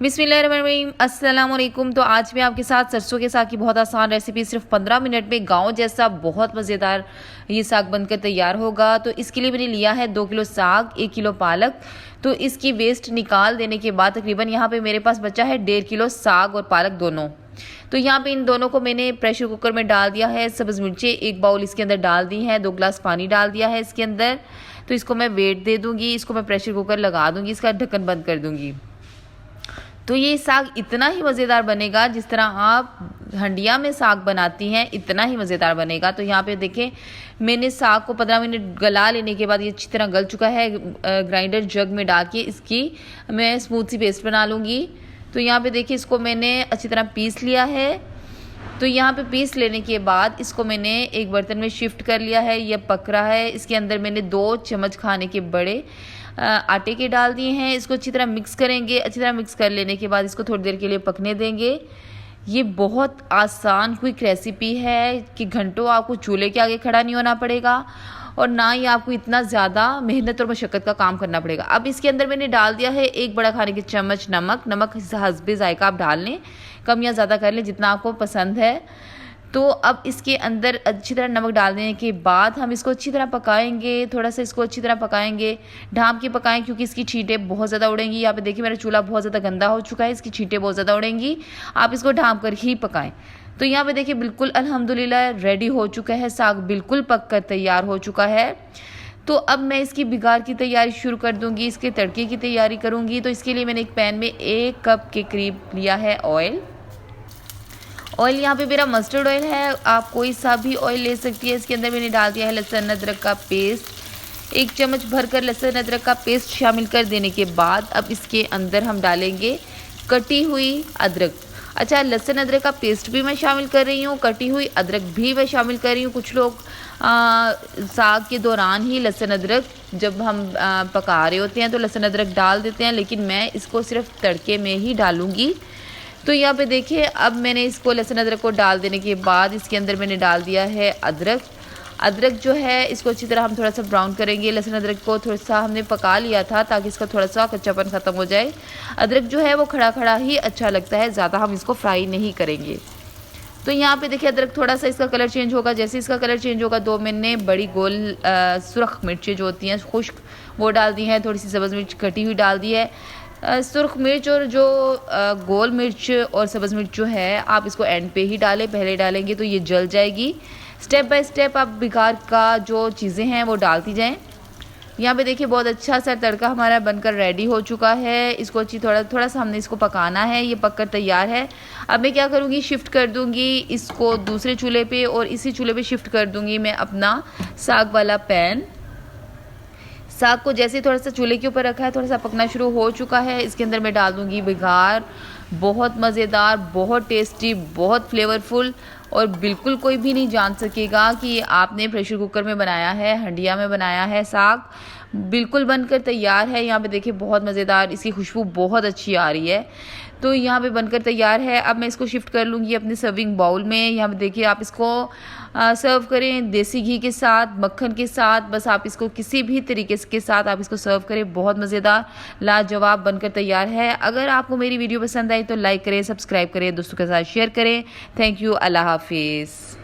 बिस्मिल्लाहिर्रहमानिर्रहीम, अस्सलाम वालेकुम। तो आज मैं आपके साथ सरसों के साग की बहुत आसान रेसिपी, सिर्फ 15 मिनट में गांव जैसा बहुत मज़ेदार ये साग बनकर तैयार होगा। तो इसके लिए मैंने लिया है 2 किलो साग, 1 किलो पालक। तो इसकी वेस्ट निकाल देने के बाद तकरीबन यहाँ पे मेरे पास बचा है 1.5 किलो साग और पालक दोनों। तो यहाँ पे इन दोनों को मैंने प्रेशर कुकर में डाल दिया है। सब्ज़ मिर्चें 1 बाउल इसके अंदर डाल दी हैं, 2 गिलास पानी डाल दिया है इसके अंदर। तो इसको मैं वेट दे दूँगी, इसको मैं प्रेशर कुकर लगा दूँगी, इसका ढक्कन बंद कर दूँगी। तो ये साग इतना ही मज़ेदार बनेगा जिस तरह आप हंडिया में साग बनाती हैं, इतना ही मज़ेदार बनेगा। तो यहाँ पे देखें, मैंने साग को 15 मिनट गला लेने के बाद ये अच्छी तरह गल चुका है। ग्राइंडर जग में डाल के इसकी मैं स्मूथ सी पेस्ट बना लूँगी। तो यहाँ पे देखिए, इसको मैंने अच्छी तरह पीस लिया है। तो यहाँ पे पीस लेने के बाद इसको मैंने एक बर्तन में शिफ्ट कर लिया है। यह पक रहा है। इसके अंदर मैंने 2 चम्मच खाने के बड़े आटे के डाल दिए हैं। इसको अच्छी तरह मिक्स करेंगे। अच्छी तरह मिक्स कर लेने के बाद इसको थोड़ी देर के लिए पकने देंगे। ये बहुत आसान क्विक रेसिपी है कि घंटों आपको चूल्हे के आगे खड़ा नहीं होना पड़ेगा और ना ही आपको इतना ज़्यादा मेहनत और मशक्क़त का काम करना पड़ेगा। अब इसके अंदर मैंने डाल दिया है 1 बड़ा खाने के चम्मच नमक। नमक हस्बे ज़ायका आप डाल लें, कम या ज़्यादा कर लें जितना आपको पसंद है। तो अब इसके अंदर अच्छी तरह नमक डाल देने के बाद हम इसको अच्छी तरह पकाएंगे। थोड़ा सा इसको अच्छी तरह पकाएंगे, ढाँप के पकाएं क्योंकि इसकी छींटें बहुत ज़्यादा उड़ेंगी। यहाँ पे देखिए, मेरा चूल्हा बहुत ज़्यादा गंदा हो चुका है, इसकी छींटें बहुत ज़्यादा उड़ेंगी। आप इसको ढाँप कर ही पकाएं। तो यहाँ पे देखिए, बिल्कुल अल्हम्दुलिल्लाह रेडी हो चुका है साग, बिल्कुल पक कर तैयार हो चुका है। तो अब मैं इसकी बिगार की तैयारी शुरू कर दूँगी, इसके तड़के की तैयारी करूँगी। तो इसके लिए मैंने एक पैन में 1 कप के करीब लिया है ऑयल। यहाँ पे मेरा मस्टर्ड ऑयल है, आप कोई सा भी ऑयल ले सकती है। इसके अंदर मैंने डाल दिया है लहसुन अदरक का पेस्ट। 1 चम्मच भरकर लहसुन अदरक का पेस्ट शामिल कर देने के बाद अब इसके अंदर हम डालेंगे कटी हुई अदरक। अच्छा, लहसुन अदरक का पेस्ट भी मैं शामिल कर रही हूँ, कटी हुई अदरक भी मैं शामिल कर रही हूँ। कुछ लोग साग के दौरान ही लहसुन अदरक जब हम पका रहे होते हैं तो लहसुन अदरक डाल देते हैं, लेकिन मैं इसको सिर्फ तड़के में ही डालूँगी। तो यहाँ पे देखिए, अब मैंने इसको लहसुन अदरक को डाल देने के बाद इसके अंदर मैंने डाल दिया है अदरक जो है इसको अच्छी तरह हम थोड़ा सा ब्राउन करेंगे। लहसुन अदरक को थोड़ा सा हमने पका लिया था ताकि इसका थोड़ा सा कच्चापन ख़त्म हो जाए। अदरक जो है वो खड़ा खड़ा ही अच्छा लगता है, ज़्यादा हम इसको फ्राई नहीं करेंगे। तो यहाँ पे देखिए, अदरक थोड़ा सा इसका कलर चेंज होगा। जैसे इसका कलर चेंज होगा, 2 मैंने बड़ी गोल सुर्ख मिर्चें जो होती हैं खुश्क, वो डाल दी हैं। थोड़ी सी सब्ज़ मिर्च कटी हुई डाल दी है। सुर्ख मिर्च और जो गोल मिर्च और सब्ज़ मिर्च जो है, आप इसको एंड पे ही डालें, पहले डालेंगे तो ये जल जाएगी। स्टेप बाय स्टेप आप बिगार का जो चीज़ें हैं वो डालती जाएं। यहाँ पे देखिए, बहुत अच्छा सा तड़का हमारा बनकर रेडी हो चुका है। इसको अच्छी थोड़ा सा हमने इसको पकाना है। ये पककर तैयार है। अब मैं क्या करूँगी, शिफ्ट कर दूँगी इसको दूसरे चूल्हे पे और इसी चूल्हे पे शिफ्ट कर दूँगी मैं अपना साग वाला पैन। साग को जैसे थोड़ा सा चूल्हे के ऊपर रखा है, थोड़ा सा पकना शुरू हो चुका है। इसके अंदर मैं डाल दूँगी बिगार। बहुत मज़ेदार, बहुत टेस्टी, बहुत फ्लेवरफुल और बिल्कुल कोई भी नहीं जान सकेगा कि आपने प्रेशर कुकर में बनाया है, हंडिया में बनाया है साग। बिल्कुल बनकर तैयार है। यहाँ पे देखिए, बहुत मज़ेदार, इसकी खुशबू बहुत अच्छी आ रही है। तो यहाँ पे बनकर तैयार है। अब मैं इसको शिफ्ट कर लूँगी अपने सर्विंग बाउल में। यहाँ पे देखिए, आप इसको सर्व करें देसी घी के साथ, मक्खन के साथ, बस आप इसको किसी भी तरीके के साथ आप इसको सर्व करें। बहुत मज़ेदार, लाजवाब बनकर तैयार है। अगर आपको मेरी वीडियो पसंद आई तो लाइक करें, सब्सक्राइब करें, दोस्तों के साथ शेयर करें। थैंक यू, अल्लाह हाफिज़।